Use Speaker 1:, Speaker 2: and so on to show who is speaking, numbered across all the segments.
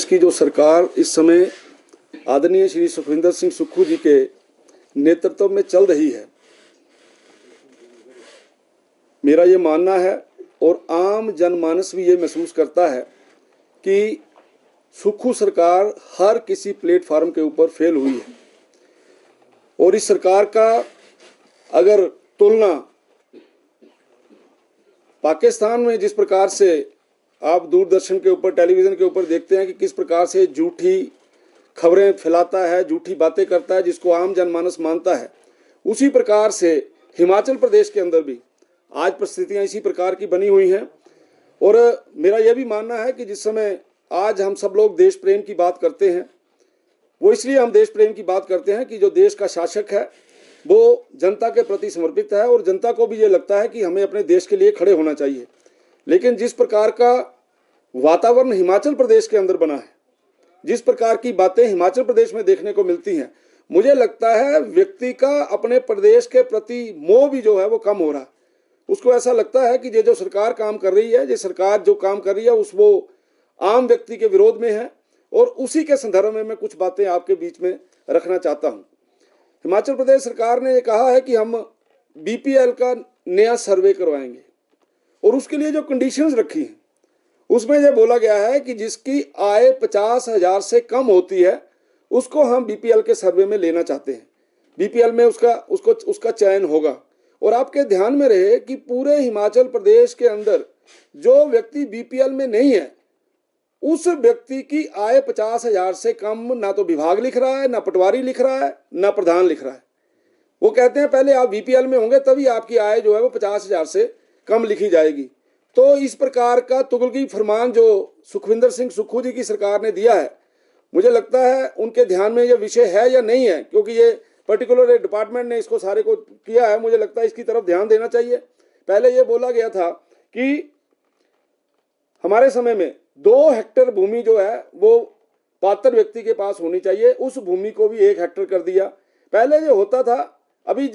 Speaker 1: की जो सरकार इस समय आदरणीय श्री सुखविंदर सिंह सुक्खू जी के नेतृत्व में चल रही है, मेरा ये मानना है और आम जनमानस भी ये महसूस करता है कि सुक्खू सरकार हर किसी प्लेटफार्म के ऊपर फेल हुई है। और इस सरकार का अगर तुलना पाकिस्तान में जिस प्रकार से आप दूरदर्शन के ऊपर, टेलीविज़न के ऊपर देखते हैं कि किस प्रकार से झूठी खबरें फैलाता है, झूठी बातें करता है जिसको आम जनमानस मानता है, उसी प्रकार से हिमाचल प्रदेश के अंदर भी आज परिस्थितियां इसी प्रकार की बनी हुई हैं। और मेरा यह भी मानना है कि जिस समय आज हम सब लोग देश प्रेम की बात करते हैं, वो इसलिए हम देश प्रेम की बात करते हैं कि जो देश का शासक है वो जनता के प्रति समर्पित है और जनता को भी ये लगता है कि हमें अपने देश के लिए खड़े होना चाहिए। लेकिन जिस प्रकार का वातावरण हिमाचल प्रदेश के अंदर बना है, जिस प्रकार की बातें हिमाचल प्रदेश में देखने को मिलती हैं, मुझे लगता है व्यक्ति का अपने प्रदेश के प्रति मोह भी जो है वो कम हो रहा है। उसको ऐसा लगता है कि ये जो सरकार काम कर रही है, ये सरकार जो काम कर रही है उस वो आम व्यक्ति के विरोध में है। और उसी के संदर्भ में मैं कुछ बातें आपके बीच में रखना चाहता हूँ। हिमाचल प्रदेश सरकार ने ये कहा है कि हम बीपीएल का नया सर्वे करवाएंगे और उसके लिए जो कंडीशंस रखी हैं उसमें यह बोला गया है कि जिसकी आय 50,000 से कम होती है उसको हम बीपीएल के सर्वे में लेना चाहते हैं। बीपीएल में उसका चयन होगा। और आपके ध्यान में रहे कि पूरे हिमाचल प्रदेश के अंदर जो व्यक्ति बीपीएल में नहीं है उस व्यक्ति की आय 50,000 से कम ना तो विभाग लिख रहा है, ना पटवारी लिख रहा है, ना प्रधान लिख रहा है। वो कहते हैं पहले आप बीपीएल में होंगे तभी आपकी आय जो है वो 50,000 से कम लिखी जाएगी। तो इस प्रकार का तुगलकी फरमान जो सुखविंदर सिंह सुक्खू जी की सरकार ने दिया है, मुझे लगता है उनके ध्यान में यह विषय है या नहीं है, क्योंकि ये पर्टिकुलर डिपार्टमेंट ने इसको सारे को किया है। मुझे लगता है इसकी तरफ ध्यान देना चाहिए। पहले ये बोला गया था कि हमारे समय में 2 हेक्टेयर भूमि जो है वो पात्र व्यक्ति के पास होनी चाहिए, उस भूमि को भी 1 हेक्टेयर कर दिया। पहले ये होता था, अभी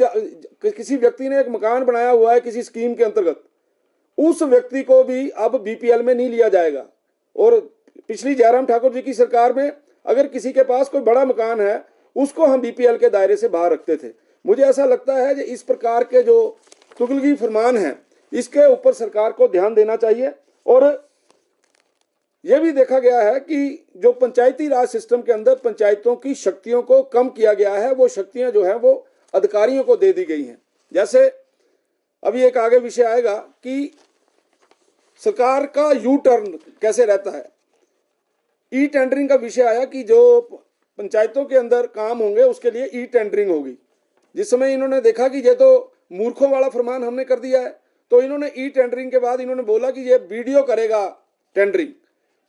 Speaker 1: किसी व्यक्ति ने एक मकान बनाया हुआ है किसी स्कीम के अंतर्गत, उस व्यक्ति को भी अब बीपीएल में नहीं लिया जाएगा। और पिछली जयराम ठाकुर जी की सरकार में अगर किसी के पास कोई बड़ा मकान है उसको हम बीपीएल के दायरे से बाहर रखते थे। मुझे ऐसा लगता है कि इस प्रकार के जो तुगलकी फरमान हैं इसके ऊपर सरकार को ध्यान देना चाहिए। और यह भी देखा गया है कि जो पंचायती राज सिस्टम के अंदर पंचायतों की शक्तियों को कम किया गया है, वो शक्तियां जो है वो अधिकारियों को दे दी गई हैं। जैसे अभी एक आगे विषय आएगा कि सरकार का यू टर्न कैसे रहता है। ई टेंडरिंग का विषय आया कि जो पंचायतों के अंदर काम होंगे उसके लिए ई टेंडरिंग होगी। जिस समय इन्होंने देखा कि ये तो मूर्खों वाला फरमान हमने कर दिया है, तो इन्होंने ई टेंडरिंग के बाद इन्होंने बोला कि ये बीडीओ करेगा टेंडरिंग।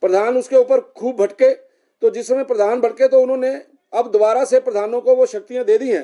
Speaker 1: प्रधान उसके ऊपर खूब भटके, तो जिस समय प्रधान भटके तो उन्होंने अब दोबारा से प्रधानों को वो शक्तियां दे दी हैं